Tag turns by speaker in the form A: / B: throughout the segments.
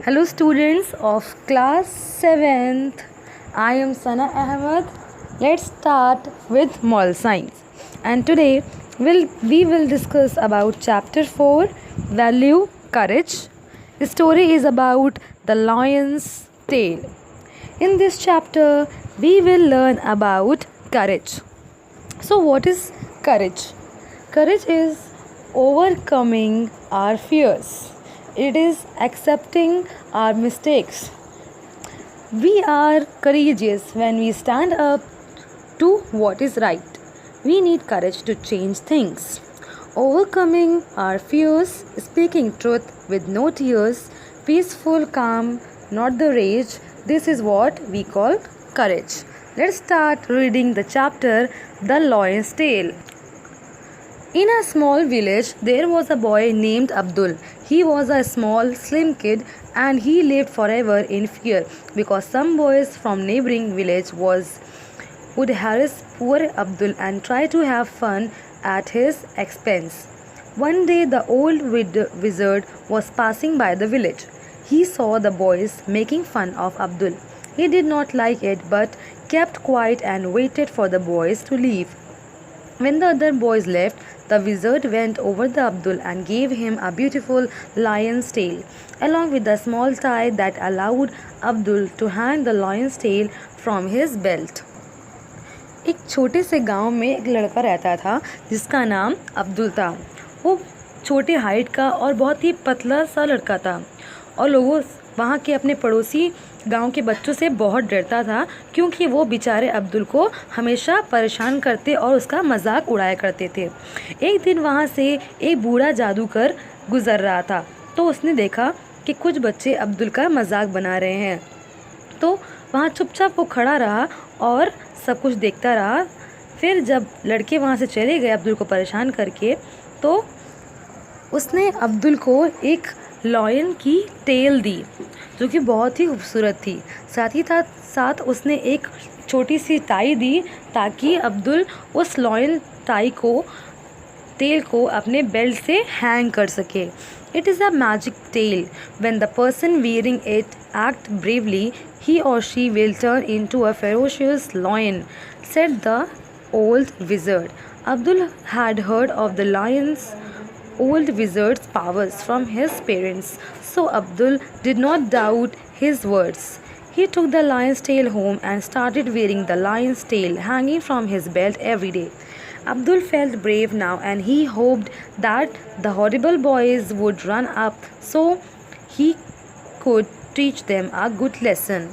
A: Hello students of class 7th. I am Sana Ahmed. Let's start with moral science. And today we will discuss about chapter 4, value courage. The story is about the lion's tail. In this chapter we will learn about courage. So what is courage? Courage is overcoming our fears. It is accepting our mistakes. We are courageous when we stand up to what is right. We need courage to change things. Overcoming our fears, speaking truth with no tears, peaceful calm, not the rage. This is what we call courage. Let's start reading the chapter The Lion's Tale. In a small village, there was a boy named Abdul. He was a small, slim kid and he lived forever in fear because some boys from neighboring village would harass poor Abdul and try to have fun at his expense. One day the old wizard was passing by the village. He saw the boys making fun of Abdul. He did not like it but kept quiet and waited for the boys to leave. When the other boys left, the wizard went over the Abdul and gave him a beautiful lion's tail, along with a small tie that allowed Abdul to hang the lion's tail from his belt. एक छोटे से गांव में एक लड़का रहता था जिसका नाम अब्दुल था। वो छोटे हाइट का और बहुत ही पतला सा लड़का था और लोगों वहाँ के अपने पड़ोसी गांव के बच्चों से बहुत डरता था क्योंकि वो बेचारे अब्दुल को हमेशा परेशान करते और उसका मजाक उड़ाया करते थे। एक दिन वहाँ से एक बूढ़ा जादूगर गुजर रहा था तो उसने देखा कि कुछ बच्चे अब्दुल का मजाक बना रहे हैं, तो वहाँ चुपचाप वो खड़ा रहा और सब कुछ देखता रहा। फिर जब लड़के वहाँ से चले गए अब्दुल को परेशान करके, तो उसने अब्दुल को एक लॉयन की टेल दी जो कि बहुत ही खूबसूरत थी। साथ ही साथ उसने एक छोटी सी टाई दी ताकि अब्दुल उस लॉयन टेल को अपने बेल्ट से हैंग कर सके। It is a magic tail. When the person wearing it act bravely, he or she will turn into a ferocious lion, said the old wizard. Abdul had heard of the lion's old wizard's powers from his parents, so Abdul did not doubt his words. He took the lion's tail home and started wearing the lion's tail hanging from his belt every day. Abdul felt brave now and he hoped that the horrible boys would run up so he could teach them a good lesson.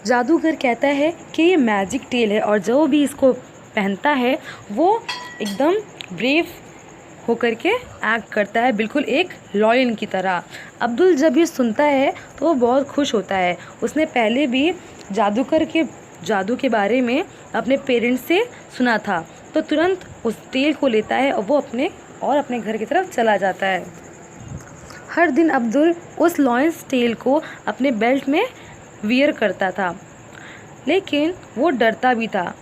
A: जादूगर कहता है कि ये magic tell है और जो भी इसको पहनता है वो एकदम ब्रेव होकर के एक्ट करता है, बिल्कुल एक लॉयन की तरह। अब्दुल जब ये सुनता है तो वो बहुत खुश होता है। उसने पहले भी जादूगर के जादू के बारे में अपने पेरेंट्स से सुना था, तो तुरंत उस टेल को लेता है और वो अपने घर की तरफ चला जाता है। हर दिन अब्दुल उस लॉयंस टेल को अपने बेल्ट में वियर करता था, लेकिन वो डरता भी था।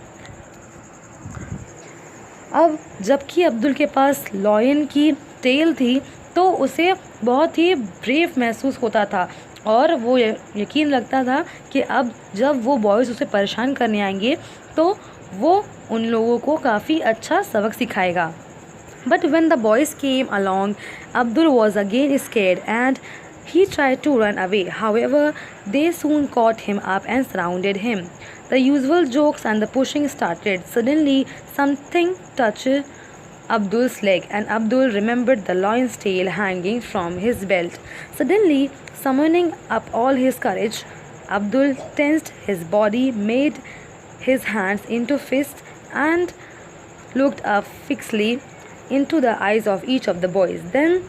A: अब जबकि अब्दुल के पास लॉयन की टेल थी तो उसे बहुत ही ब्रेव महसूस होता था और वो यकीन लगता था कि अब जब वो बॉयज़ उसे परेशान करने आएंगे तो वो उन लोगों को काफ़ी अच्छा सबक सिखाएगा। But when the boys came along, Abdul was again scared and he tried to run away. However, they soon caught him up and surrounded him. The usual jokes and the pushing started. Suddenly, something touched Abdul's leg and Abdul remembered the lion's tail hanging from his belt. Suddenly, summoning up all his courage, Abdul tensed his body, made his hands into fists and looked up fixedly into the eyes of each of the boys. Then,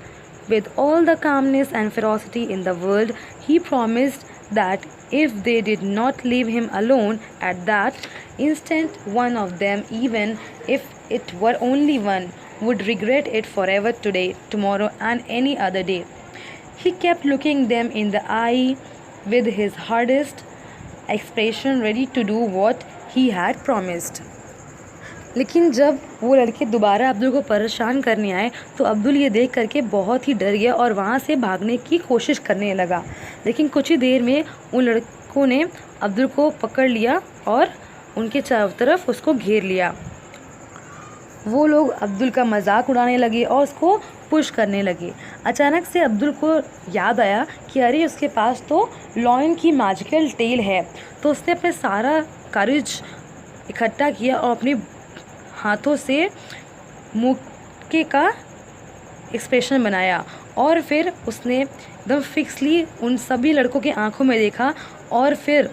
A: with all the calmness and ferocity in the world, he promised that if they did not leave him alone at that instant, one of them, even if it were only one, would regret it forever today, tomorrow, and any other day. He kept looking them in the eye with his hardest expression, ready to do what he had promised. लेकिन जब वो लड़के दोबारा अब्दुल को परेशान करने आए तो अब्दुल ये देख करके बहुत ही डर गया और वहाँ से भागने की कोशिश करने लगा। लेकिन कुछ ही देर में उन लड़कों ने अब्दुल को पकड़ लिया और उनके चारों तरफ उसको घेर लिया। वो लोग अब्दुल का मजाक उड़ाने लगे और उसको पुश करने लगे। अचानक से अब्दुल को याद आया कि अरे उसके पास तो लॉयन की मैजिकल टेल है। तो उसने अपने सारा करेज इकट्ठा किया और अपने हाथों से मुक्के का एक्सप्रेशन बनाया और फिर उसने एकदम फिक्सली उन सभी लड़कों के आंखों में देखा और फिर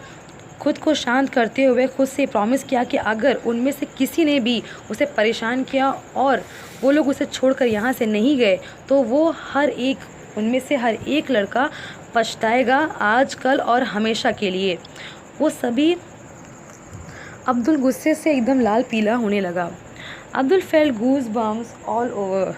A: खुद को शांत करते हुए खुद से प्रॉमिस किया कि अगर उनमें से किसी ने भी उसे परेशान किया और वो लोग उसे छोड़कर यहाँ से नहीं गए तो वो उनमें से हर एक लड़का पछताएगा आज कल और हमेशा के लिए। वो सभी अब्दुल गुस्से से एकदम लाल पीला होने लगा। Abdul felt goose bumps all over.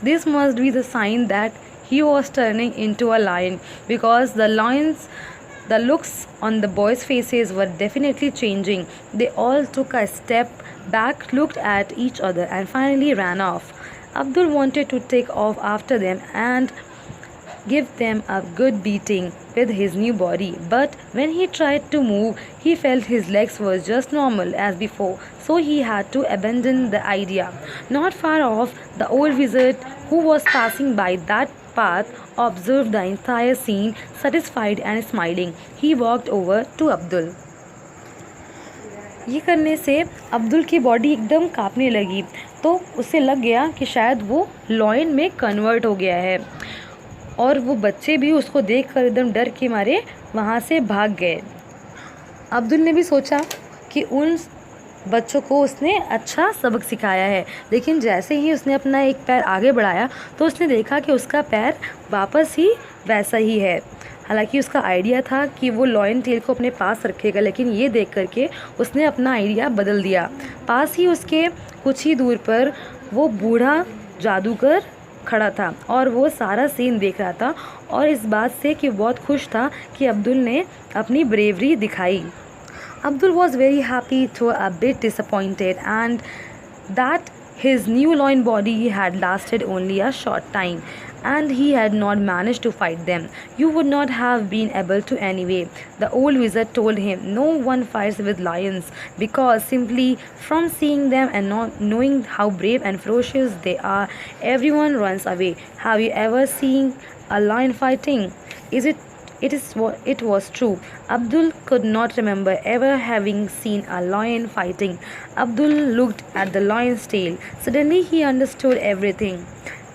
A: This must be the sign that he was turning into a lion because the looks on the boys' faces were definitely changing. They all took a step back, looked at each other, and finally ran off. Abdul wanted to take off after them and give them a good beating with his new body, but when he tried to move, he felt his legs were just normal as before, so he had to abandon the idea. Not far off, the old wizard who was passing by that path observed the entire scene, satisfied and smiling. He walked over to Abdul. ये करने से अब्दुल की body एकदम कांपने लगी तो उसे लग गया कि शायद वो लॉयन में कन्वर्ट हो गया है और वो बच्चे भी उसको देखकर एकदम डर के मारे वहाँ से भाग गए। अब्दुल ने भी सोचा कि उन बच्चों को उसने अच्छा सबक सिखाया है, लेकिन जैसे ही उसने अपना एक पैर आगे बढ़ाया तो उसने देखा कि उसका पैर वापस ही वैसा ही है। हालांकि उसका आइडिया था कि वो लॉयन टेल को अपने पास रखेगा, लेकिन ये देख करके उसने अपना आइडिया बदल दिया। पास ही उसके कुछ ही दूर पर वो बूढ़ा जादूगर खड़ा था और वो सारा सीन देख रहा था और इस बात से कि बहुत खुश था कि अब्दुल ने अपनी ब्रेवरी दिखाई। Abdul was very happy though a bit disappointed and that his new lion body had lasted only a short time and he had not managed to fight them. You would not have been able to anyway, the old wizard told him. No one fights with lions because simply from seeing them and not knowing how brave and ferocious they are, everyone runs away. Have you ever seen a lion fighting? It was true. Abdul could not remember ever having seen a lion fighting. Abdul looked at the lion's tail. Suddenly he understood everything.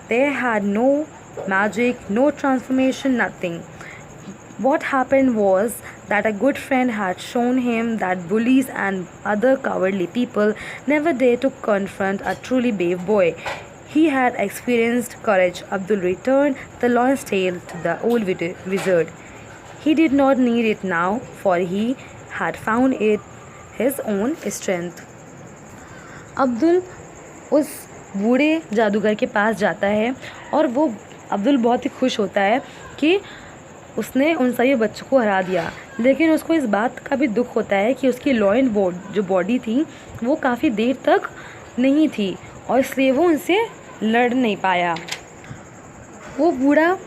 A: They had no magic, no transformation, nothing. What happened was that a good friend had shown him that bullies and other cowardly people never dare to confront a truly brave boy. He had experienced courage. Abdul returned the lion's tail to the old wizard. He did not need it now, for he had found it his own strength. Abdul उस बूढ़े जादूगर के पास जाता है और वो अब्दुल बहुत ही खुश होता है कि उसने उन सभी बच्चों को हरा दिया, लेकिन उसको इस बात का भी दुख होता है कि उसकी लॉयन जो बॉडी थी वो काफ़ी देर तक नहीं थी और इसलिए वो उनसे लड़ नहीं पाया। वो बूढ़ा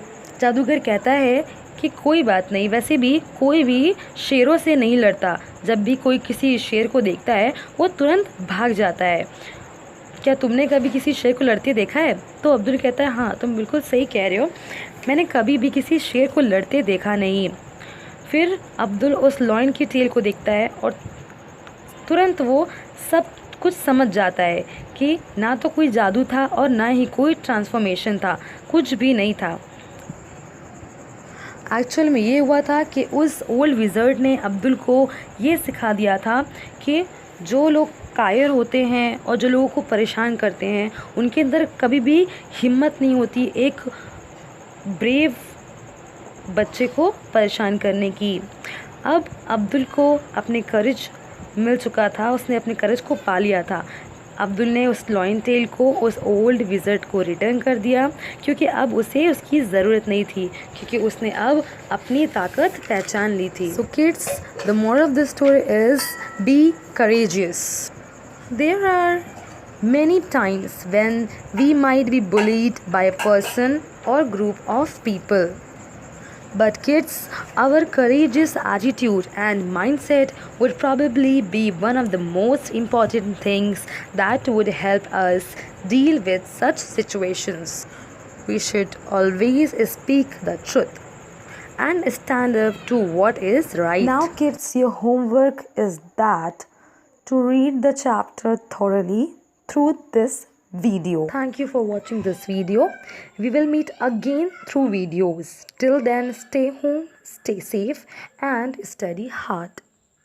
A: जादूगर कहता है कि कोई बात नहीं, वैसे भी कोई भी शेरों से नहीं लड़ता। जब भी कोई किसी शेर को देखता है वो तुरंत भाग जाता है। क्या तुमने कभी किसी शेर को लड़ते देखा है? तो अब्दुल कहता है हाँ, तुम बिल्कुल सही कह रहे हो, मैंने कभी भी किसी शेर को लड़ते देखा नहीं। फिर अब्दुल उस लॉयन की टेल को देखता है और तुरंत वो सब कुछ समझ जाता है कि ना तो कोई जादू था और ना ही कोई ट्रांसफॉर्मेशन था, कुछ भी नहीं था। एक्चुअल में ये हुआ था कि उस ओल्ड विज़र्ड ने अब्दुल को ये सिखा दिया था कि जो लोग कायर होते हैं और जो लोगों को परेशान करते हैं उनके अंदर कभी भी हिम्मत नहीं होती एक ब्रेव बच्चे को परेशान करने की। अब अब्दुल को अपने करेज मिल चुका था, उसने अपने करेज को पा लिया था। अब्दुल ने उस लॉयन टेल को उस ओल्ड विज़र्ड को रिटर्न कर दिया क्योंकि अब उसे उसकी ज़रूरत नहीं थी, क्योंकि उसने अब अपनी ताकत पहचान ली थी। So kids, the moral of the story is be courageous. There are many times when we might be bullied by a person or group of people. But kids, our courageous attitude and mindset would probably be one of the most important things that would help us deal with such situations. We should always speak the truth and stand up to what is right. Now, kids, your homework is that to read the chapter thoroughly through this video. Thank you for watching this video. We will meet again through videos. Till then, stay home, stay safe, and study hard.